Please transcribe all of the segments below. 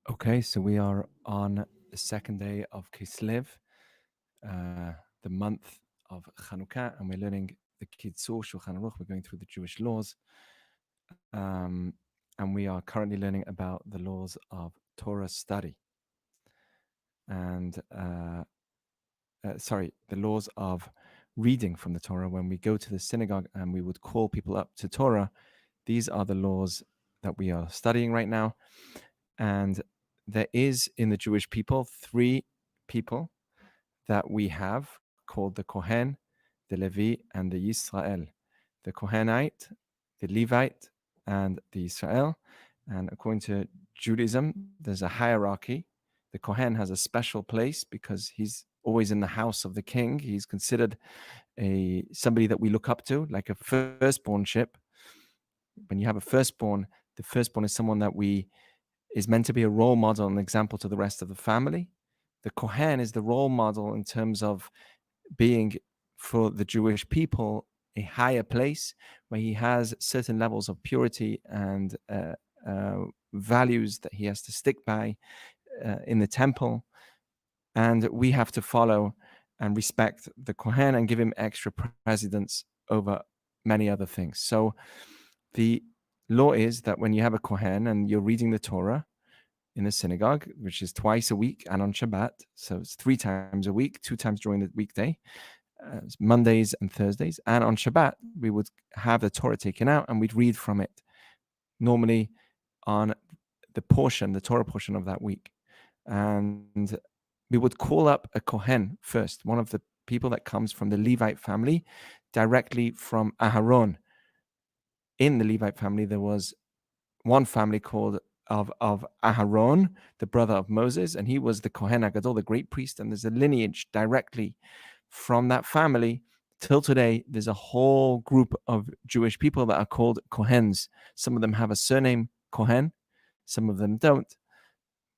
Okay, so we are on the second day of kislev, the month of Chanukah, and we're learning the Kitzur, Sulchan Aruch. We're going through the Jewish laws, and we are currently learning about the laws of Torah study, and the laws of reading from the Torah. When we go to the synagogue and we would call people up to Torah, these are the laws that we are studying right now. And there is in the Jewish people 3 people that we have called the Kohen, the Levi, and the Yisrael. The Kohenite, the Levite, and the Israel. And according to Judaism, there's a hierarchy. The Kohen has a special place because he's always in the house of the king. He's considered somebody that we look up to, like a firstbornship. When you have a firstborn, the firstborn is someone that is meant to be a role model and example to the rest of the family. The Kohen is the role model in terms of being, for the Jewish people, a higher place where he has certain levels of purity and values that he has to stick by in the temple. And we have to follow and respect the Kohen and give him extra precedence over many other things. So the law is that when you have a Kohen and you're reading the Torah in the synagogue, which is twice a week and on Shabbat, so it's 3 times a week, 2 times during the weekday, Mondays and Thursdays, and on Shabbat, we would have the Torah taken out and we'd read from it, normally on the Torah portion of that week. And we would call up a Kohen first, one of the people that comes from the Levite family, directly from Aharon. In the Levite family, there was one family called of Aharon, the brother of Moses, and he was the Kohen Agadol, the great priest, and there's a lineage directly from that family. Till today, there's a whole group of Jewish people that are called Kohens. Some of them have a surname Kohen, some of them don't.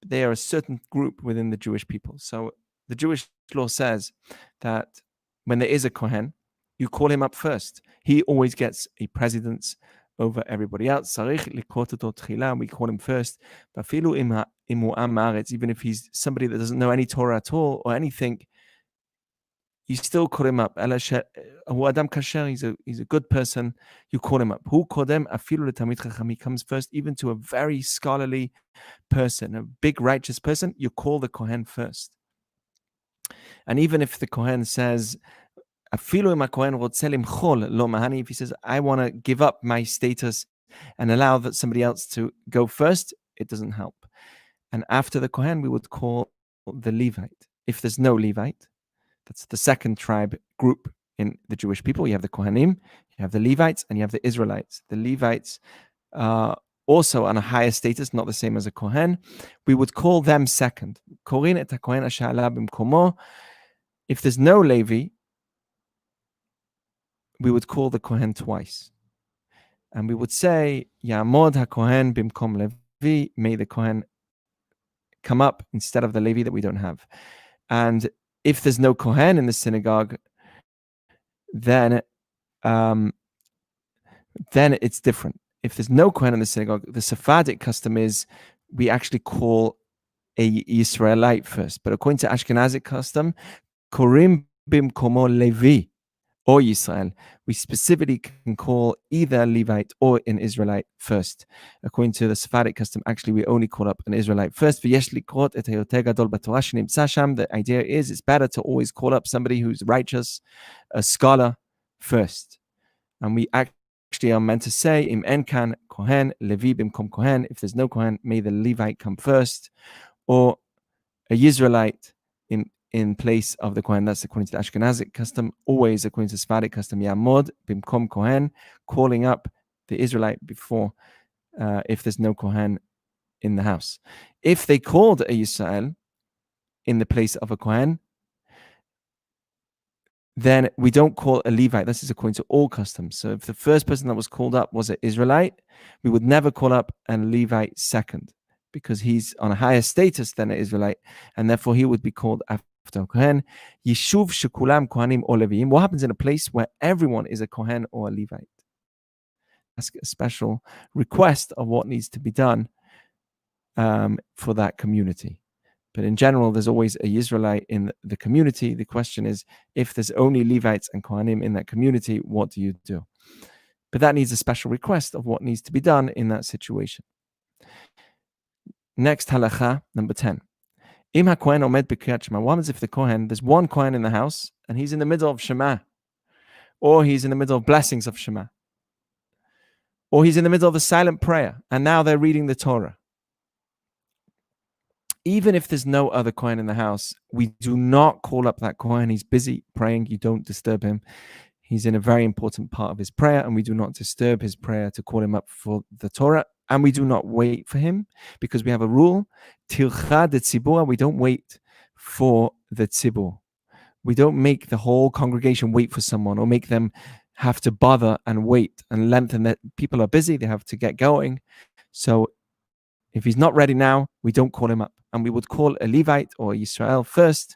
But they are a certain group within the Jewish people. So the Jewish law says that when there is a Kohen, you call him up first. He always gets a precedence over everybody else. We call him first. Even if he's somebody that doesn't know any Torah at all or anything, you still call him up. He's a good person. You call him up. He comes first, even to a very scholarly person, a big righteous person. You call the Kohen first. And even if the Kohen says, if he says, I want to give up my status and allow that somebody else to go first, it doesn't help. And after the Kohen, we would call the Levite. If there's no Levite, that's the second tribe group in the Jewish people. You have the Kohanim, you have the Levites, and you have the Israelites. The Levites are also on a higher status, not the same as a Kohen. We would call them second. If there's no Levi, we would call the Kohen twice. And we would say, Ya'amod HaKohen bimkom Levi, may the Kohen come up instead of the Levi that we don't have. And if there's no Kohen in the synagogue, then it's different. If there's no Kohen in the synagogue, the Sephardic custom is we actually call a Israelite first. But according to Ashkenazic custom, Korim bimkomo Levi or Yisrael, we specifically can call either Levite or an Israelite first. According to the Sephardic custom, actually, we only call up an Israelite first. The idea is it's better to always call up somebody who's righteous, a scholar, first. And we actually are meant to say, Im enkan Kohen, Levi bimkom Kohen. If there's no Kohen, may the Levite come first, or a Israelite in place of the Kohen. That's according to the Ashkenazic custom. Always according to Sephardic custom, Ya'amod bimkom Kohen, calling up the Israelite before, if there's no Kohen in the house. If they called a Yisrael in the place of a Kohen, then we don't call a Levite. This is according to all customs. So if the first person that was called up was an Israelite, we would never call up a Levite second, because he's on a higher status than an Israelite, and therefore he would be called after Kohen. Yishuv shekulam kohanim or Leviim. What happens in a place where everyone is a Kohen or a Levite? Ask a special request of what needs to be done. for that community. But in general, there's always a Israelite in the community. The question is, if there's only Levites and Kohanim in that community, what do you do? But that needs a special request of what needs to be done in that situation. Next halacha, number 10. Im ha-Kohen omed b'kriyat Shema. What happens if the Kohen, there's one Kohen in the house, and he's in the middle of Shema, or he's in the middle of blessings of Shema, or he's in the middle of a silent prayer, and now they're reading the Torah. Even if there's no other Kohen in the house, we do not call up that Kohen. He's busy praying. You don't disturb him. He's in a very important part of his prayer, and we do not disturb his prayer to call him up for the Torah. And we do not wait for him, because we have a rule, tilcha de tzibur, we don't wait for the tzibur. We don't make the whole congregation wait for someone, or make them have to bother and wait and lengthen that. People are busy, they have to get going. So if he's not ready now, we don't call him up. And we would call a Levite or Yisrael first.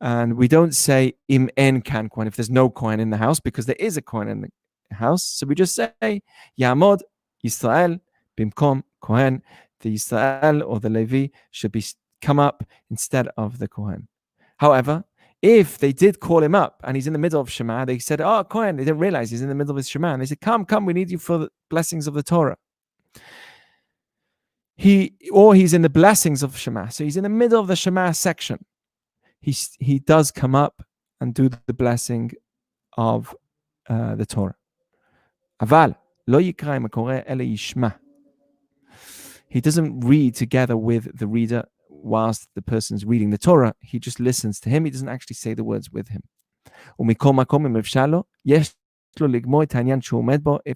And we don't say im en kan Kohen if there's no Kohen in the house, because there is a Kohen in the house. So we just say Yamod Yisrael bimkom Kohen. The Yisrael or the Levi should be come up instead of the Kohen. However, if they did call him up and he's in the middle of Shema, they said, "Oh, Kohen," they didn't realize he's in the middle of his Shema. And they said, come, we need you for the blessings of the Torah. He's in the blessings of Shema. So he's in the middle of the Shema section. He does come up and do the blessing of the Torah. Aval lo yikra im hakoreh ele yishma. He doesn't read together with the reader whilst the person's reading the Torah. He just listens to him. He doesn't actually say the words with him. If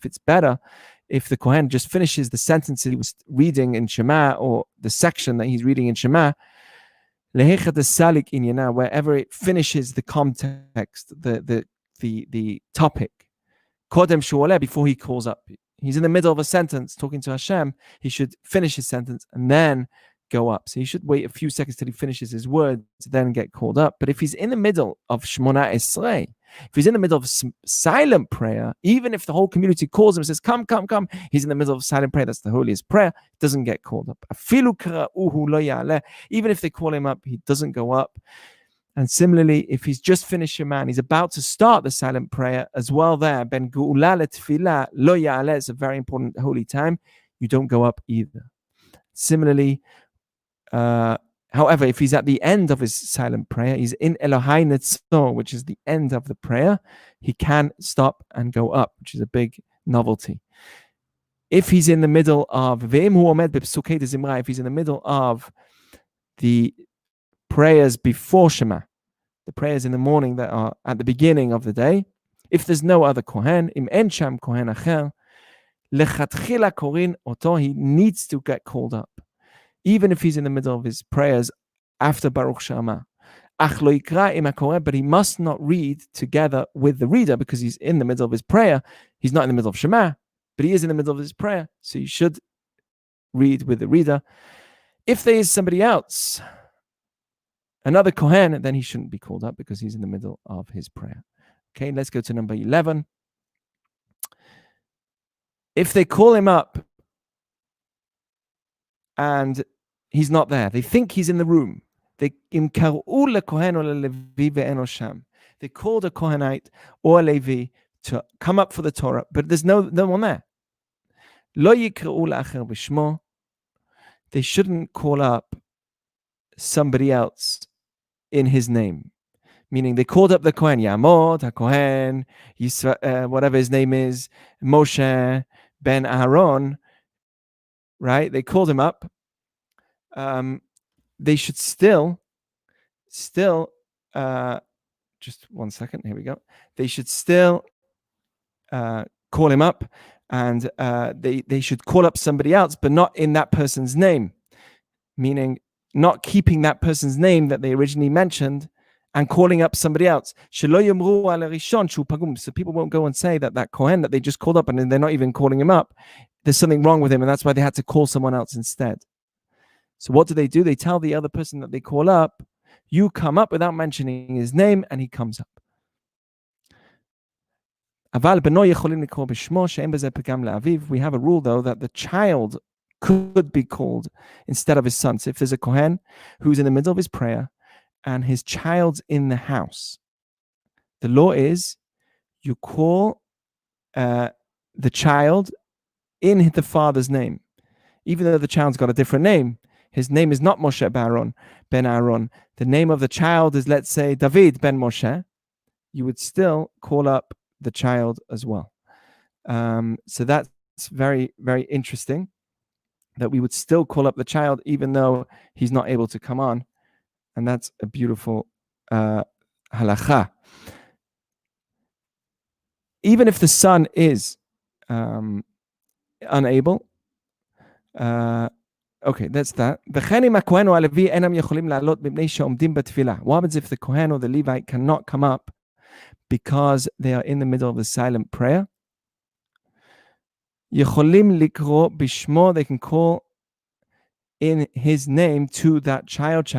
it's better, if the Kohen just finishes the sentence he was reading in Shema, or the section that he's reading in Shema, wherever it finishes the context, the topic, before he calls up. He's in the middle of a sentence talking to Hashem. He should finish his sentence and then go up. So he should wait a few seconds till he finishes his words, then get called up. But if he's in the middle of Shmona Esrei, if he's in the middle of silent prayer, even if the whole community calls him and says, come, he's in the middle of silent prayer. That's the holiest prayer. Doesn't get called up. Even if they call him up, he doesn't go up. And similarly, if he's just finished Shema and he's about to start the silent prayer as well there, ben geula letfilah lo ya'aleh, it's a very important holy time, you don't go up either. Similarly, however, if he's at the end of his silent prayer, he's in Elohai Netzor, which is the end of the prayer, he can stop and go up, which is a big novelty. If he's in the middle of if he's in the middle of the prayers before Shema, the prayers in the morning that are at the beginning of the day, if there's no other Kohen, im en sham Kohen acher, lechatchila korin oto, he needs to get called up, even if he's in the middle of his prayers after Baruch Shama. Ach lo yikra im hakoreh, but he must not read together with the reader, because he's in the middle of his prayer. He's not in the middle of Shema, but he is in the middle of his prayer, so you should read with the reader. If there is somebody else, another Kohen, then he shouldn't be called up because he's in the middle of his prayer. Okay, let's go to number 11. If they call him up and he's not there, they think he's in the room. They called a Kohenite or a Levi to come up for the Torah, but there's no one there. They shouldn't call up somebody else in his name, meaning they called up the Kohen, Yamod, HaKohen, whatever his name is, Moshe, Ben Aaron, right? They called him up. They should still, just 1 second, here we go. They should still call him up, and they should call up somebody else, but not in that person's name, meaning not keeping that person's name that they originally mentioned and calling up somebody else. So people won't go and say that Kohen that they just called up and they're not even calling him up, there's something wrong with him, and that's why they had to call someone else instead. So what do? They tell the other person that they call up, you come up, without mentioning his name, and he comes up. We have a rule, though, that the child could be called instead of his son. So if there's a Kohen who's in the middle of his prayer and his child's in the house, the law is you call the child in the father's name, even though the child's got a different name. His name is not Moshe ben Aaron. The name of the child is, let's say, David ben Moshe. You would still call up the child as well. So that's very, very interesting, that we would still call up the child even though he's not able to come on. And that's a beautiful halacha. Even if the son is unable, okay, that's that. What happens if the Kohen or the Levite cannot come up because they are in the middle of the silent prayer? They can call in his name to that child.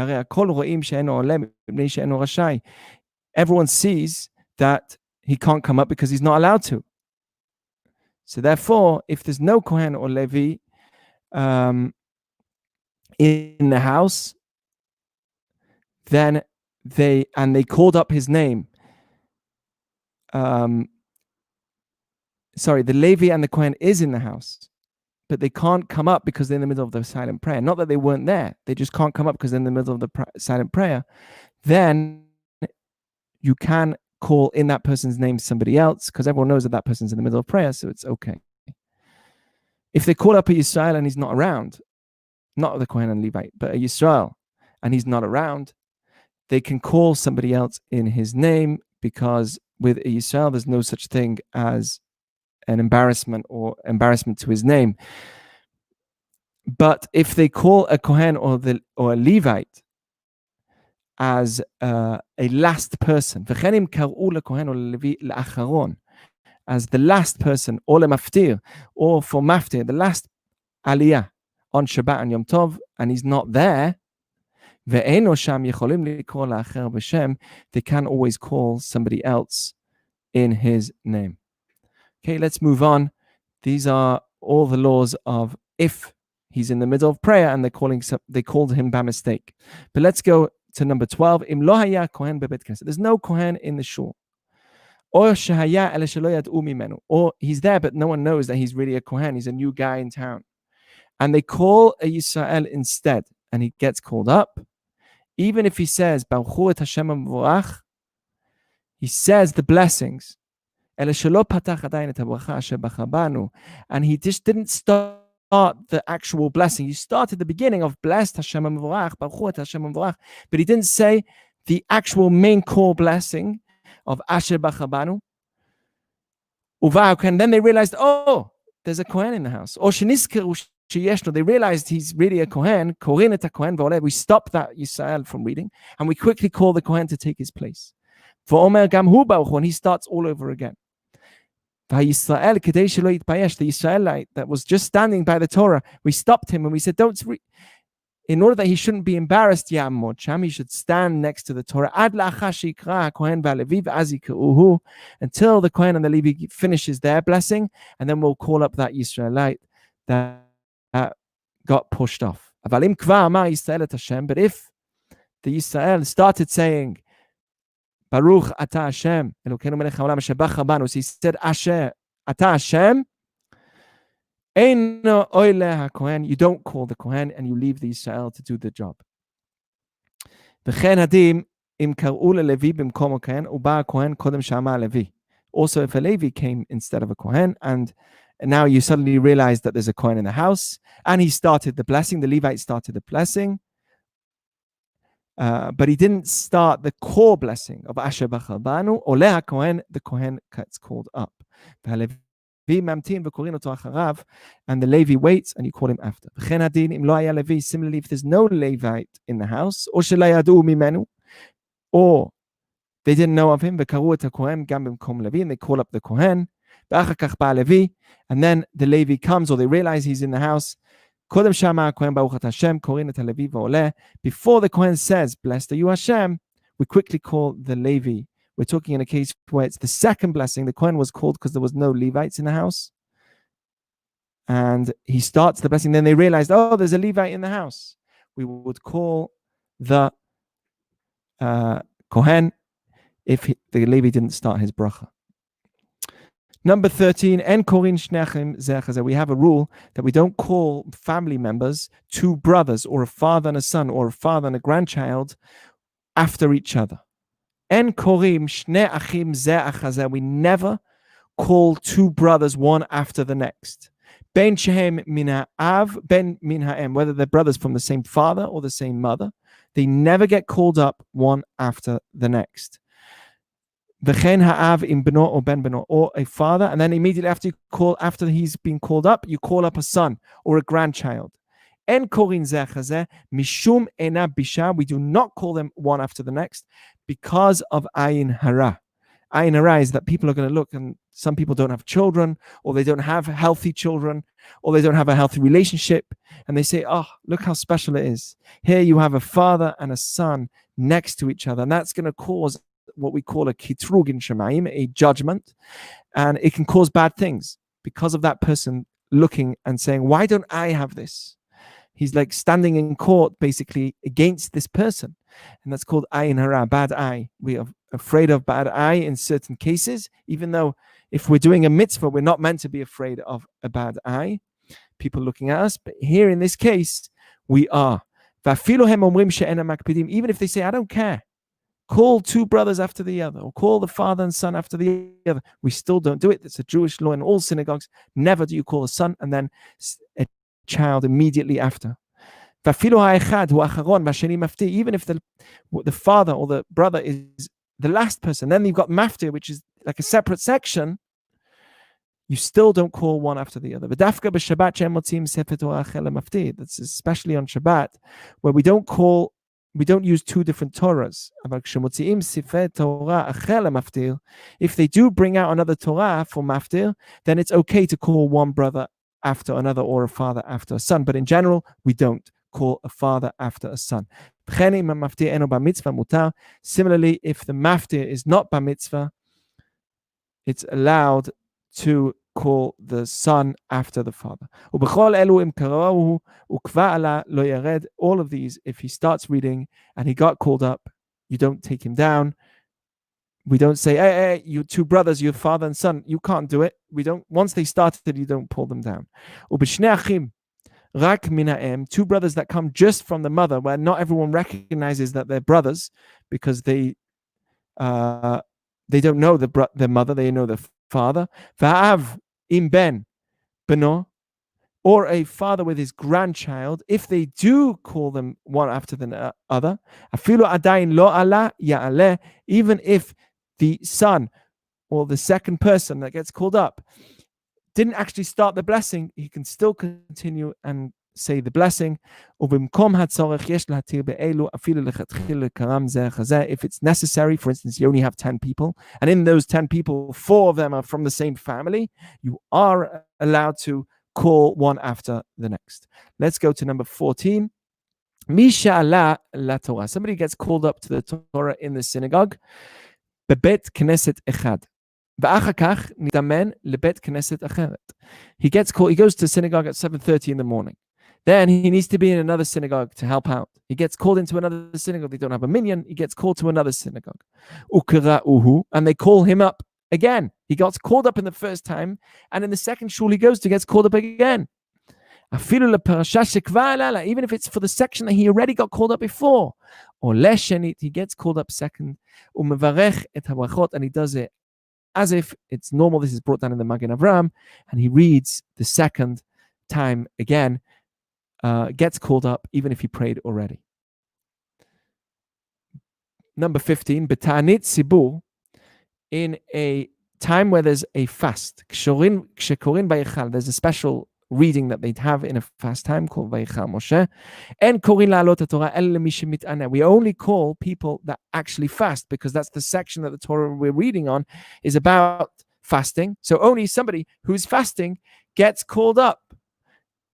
Everyone sees that he can't come up because he's not allowed to. So therefore, if there's no Kohen or Levi in the house, then they called up his name. The Levi and the Kohen is in the house, but they can't come up because they're in the middle of the silent prayer. Not that they weren't there, they just can't come up because they're in the middle of the silent prayer. Then you can call in that person's name somebody else, because everyone knows that that person's in the middle of prayer, so it's okay. If they call up a Yisrael and he's not around, not the Kohen and Levite, but a Yisrael, and he's not around, they can call somebody else in his name, because with a Yisrael, there's no such thing as an embarrassment or embarrassment to his name. But if they call a Kohen or a Levite as a last person, as the last person, or lemaftir, or for maftir, the last aliyah on Shabbat and Yom Tov, and he's not there, they can always call somebody else in his name. Okay, let's move on. These are all the laws of if he's in the middle of prayer and they called him by mistake. But let's go to number 12. There's no Kohen in the shul. Or he's there, but no one knows that he's really a Kohen. He's a new guy in town. And they call a Yisrael instead, and he gets called up. Even if he says, he says the blessings. And he just didn't start the actual blessing. He started the beginning of blessed Hashem Mevorach, Baruch Hashem Mevorach, but he didn't say the actual main core blessing of Asher Bachabanu. And then they realized, oh, there's a Kohen in the house. Or they realized he's really a Kohen. We stop that Yisrael from reading, and we quickly call the Kohen to take his place. And he starts all over again. The Israelite that was just standing by the Torah, we stopped him and we said, in order that he shouldn't be embarrassed, he should stand next to the Torah until the Kohen and the Levi finishes their blessing, and then we'll call up that Israelite that got pushed off. But if the Israel started saying, Baruch Ata Hashem, Elokeinu melech haolam asher bach banu, so he said, Asher Ata Hashem, Eino oile haKohen, you don't call the Kohen and you leave the Israel to do the job. V'chen hadim im kar'u leLevi b'mkom haKohen, uba haKohen kodem shama Levi. Also, if a Levi came instead of a Kohen, and now you suddenly realize that there's a Kohen in the house, and he started the blessing, the Levite started the blessing, but he didn't start the core blessing of Asher Bachal Banu, or Leha Kohen, the Kohen gets called up. And the Levi waits and you call him after. Similarly, if there's no Levite in the house, or they didn't know of him, and they call up the Kohen, and then the Levi comes, or they realize he's in the house. Before the Kohen says, blessed are you Hashem, we quickly call the Levi. We're talking in a case where it's the second blessing. The Kohen was called because there was no Levites in the house. and he starts the blessing. Then they realized, oh, there's a Levite in the house. We would call the Kohen if the Levi didn't start his bracha. Number 13, en korin shnechem zeh chazeh. We have a rule that we don't call family members, two brothers, or a father and a son, or a father and a grandchild, after each other. En korim shne achim zeh chazeh. We never call two brothers one after the next. Ben shehem min ha'av, ben min ha'em. Whether they're brothers from the same father or the same mother, they never get called up one after the next. V'chen ha'av im beno or ben beno, or a father, and then immediately after he's been called up, you call up a son or a grandchild. En korin zeh chazeh mishum ena bisha. We do not call them one after the next because of ayin hara. Ayin hara is that people are going to look, and some people don't have children, or they don't have healthy children, or they don't have a healthy relationship, and they say, oh, look how special it is. Here you have a father and a son next to each other, and that's going to cause what we call a kitzur in Shemaim, a judgment, and it can cause bad things because of that person looking and saying, why don't I have this? He's like standing in court basically against this person, and that's called ayin hara, bad eye. We are afraid of bad eye in certain cases, even though if we're doing a mitzvah, we're not meant to be afraid of a bad eye, people looking at us, but here in this case, we are. Even if they say, I don't care, call two brothers after the other, or call the father and son after the other, we still don't do it. It's a Jewish law in all synagogues. Never do you call a son and then a child immediately after. Even if the father or the brother is the last person, then you've got maftir, which is like a separate section, you still don't call one after the other. That's especially on Shabbat, where we don't use two different Torahs. If they do bring out another Torah for maftir, then it's okay to call one brother after another or a father after a son. But in general, we don't call a father after a son. Similarly, if the maftir is not bar mitzvah, it's allowed to call the son after the father. All of these, if he starts reading and he got called up, you don't take him down. We don't say, hey, you two brothers, your father and son, you can't do it. We don't. Once they started, you don't pull them down. Two brothers that come just from the mother, where not everyone recognizes that they're brothers because they don't know the mother, they know the father. Va'av im ben beno, or a father with his grandchild, if they do call them one after the other, afilu adayin lo ala ya'aleh, even if the son or the second person that gets called up didn't actually start the blessing, he can still continue and say the blessing. If it's necessary, for instance, you only have 10 people, and in those 10 people, 4 of them are from the same family, you are allowed to call one after the next. Let's go to number 14. Misha la Torah. Somebody gets called up to the Torah in the synagogue. Bebet Knesset Echad. He gets called. He goes to synagogue at 7:30 in the morning. Then he needs to be in another synagogue to help out. He gets called into another synagogue. They don't have a minyan. He gets called to another synagogue. And they call him up again. He got called up in the first time, and in the second shul he goes to, gets called up again. Even if it's for the section that he already got called up before. Or leshenit, he gets called up second. And he does it as if it's normal. This is brought down in the Magen Avraham, and he reads the second time again, gets called up even if he prayed already. Number 15, B'ta'anit Sibur, in a time where there's a fast. There's a special reading that they'd have in a fast time called Vayichal Moshe. And korin la'alot Torah el mi shemit'aneh. We only call people that actually fast because that's the section that the Torah we're reading on is about fasting. So only somebody who's fasting gets called up.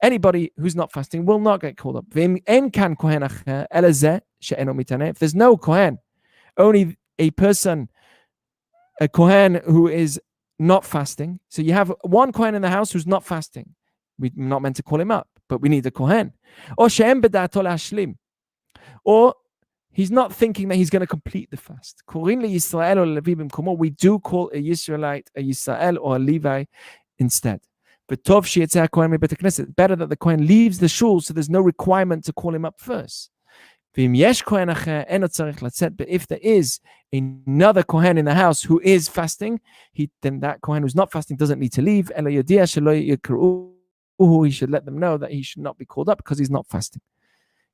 Anybody who's not fasting will not get called up. If there's no kohen, only a person, a kohen who is not fasting. So you have one kohen in the house who's not fasting. we're not meant to call him up, but we need a kohen. Or she'em b'da'ato la'ashlim. Or he's not thinking that he's going to complete the fast. We do call a Yisraelite a Yisrael or a Levi instead. But better that the Kohen leaves the shul, so there's no requirement to call him up first. But if there is another Kohen in the house who is fasting, then that Kohen who's not fasting doesn't need to leave. He should let them know that he should not be called up because he's not fasting.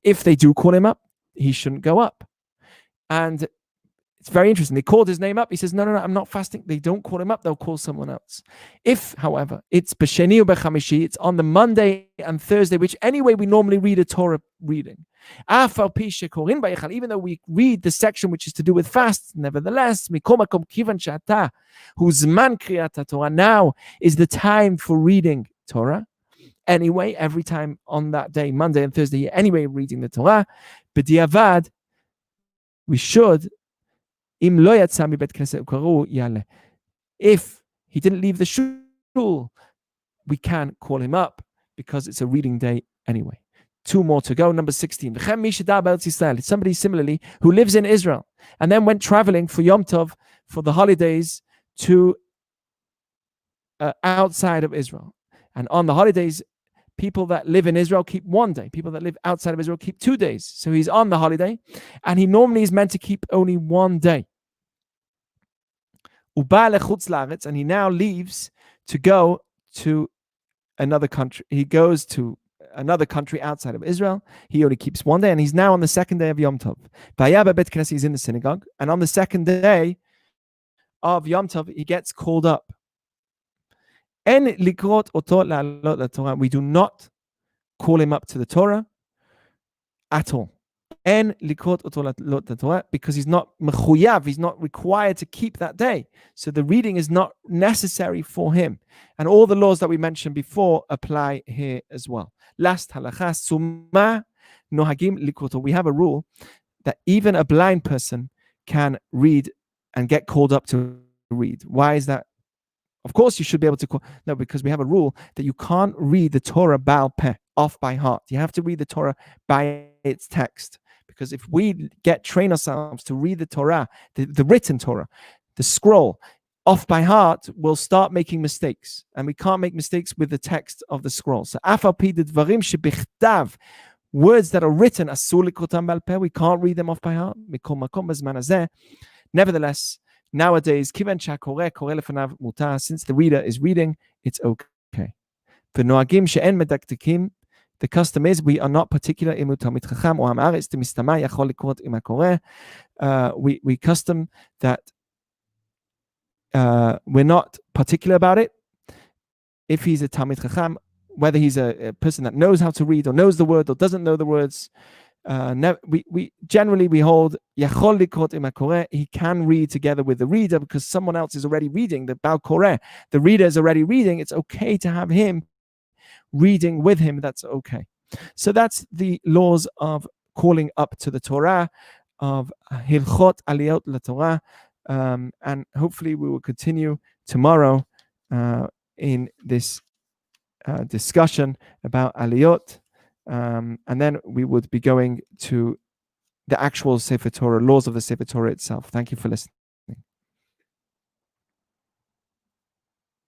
If they do call him up, he shouldn't go up. And it's very interesting. They called his name up. He says, no, I'm not fasting. They don't call him up. They'll call someone else. If, however, it's b'sheni or b'chamishi, it's on the Monday and Thursday, which anyway we normally read a Torah reading. Even though we read the section which is to do with fasts, nevertheless, now is the time for reading Torah. Anyway, every time on that day, Monday and Thursday, anyway, reading the Torah. B'diavad, we should, if he didn't leave the shul, we can call him up because it's a reading day anyway. 2 more to go. Number 16. Somebody similarly who lives in Israel and then went traveling for Yom Tov, for the holidays, to outside of Israel. And on the holidays, people that live in Israel keep 1 day. People that live outside of Israel keep 2 days. So he's on the holiday, and he normally is meant to keep only 1 day. And he now leaves to go to another country. He goes to another country outside of Israel. He only keeps 1 day, and he's now on the 2nd day of Yom Tov. He's in the synagogue, and on the 2nd day of Yom Tov, he gets called up. We do not call him up to the Torah at all. Because he's not mechuyav, he's not required to keep that day. So the reading is not necessary for him. And all the laws that we mentioned before apply here as well. Last halacha, summa nohagim likoto. We have a rule that even a blind person can read and get called up to read. Why is that? Of course, you should be able to call. No, because we have a rule that you can't read the Torah Baal Peh, off by heart. You have to read the Torah by its text. Because if we train ourselves to read the Torah, the written Torah, the scroll, off by heart, we'll start making mistakes. And we can't make mistakes with the text of the scroll. So, words that are written, we can't read them off by heart. Nevertheless, nowadays, since the reader is reading, it's okay. The custom is we are not particular. We custom that we're not particular about it. If he's a Talmid Chacham, whether he's a person that knows how to read or knows the word or doesn't know the words, we generally hold Yachol Likrot Im HaKoreh. He can read together with the reader because someone else is already reading. The Baal Koreh, the reader is already reading. It's okay to have him reading with him. That's okay. So that's the laws of calling up to the Torah, of Hilchot Aliyot LaTorah, and hopefully we will continue tomorrow in this discussion about Aliyot. And then we would be going to the actual Sefer Torah, laws of the Sefer Torah itself. Thank you for listening.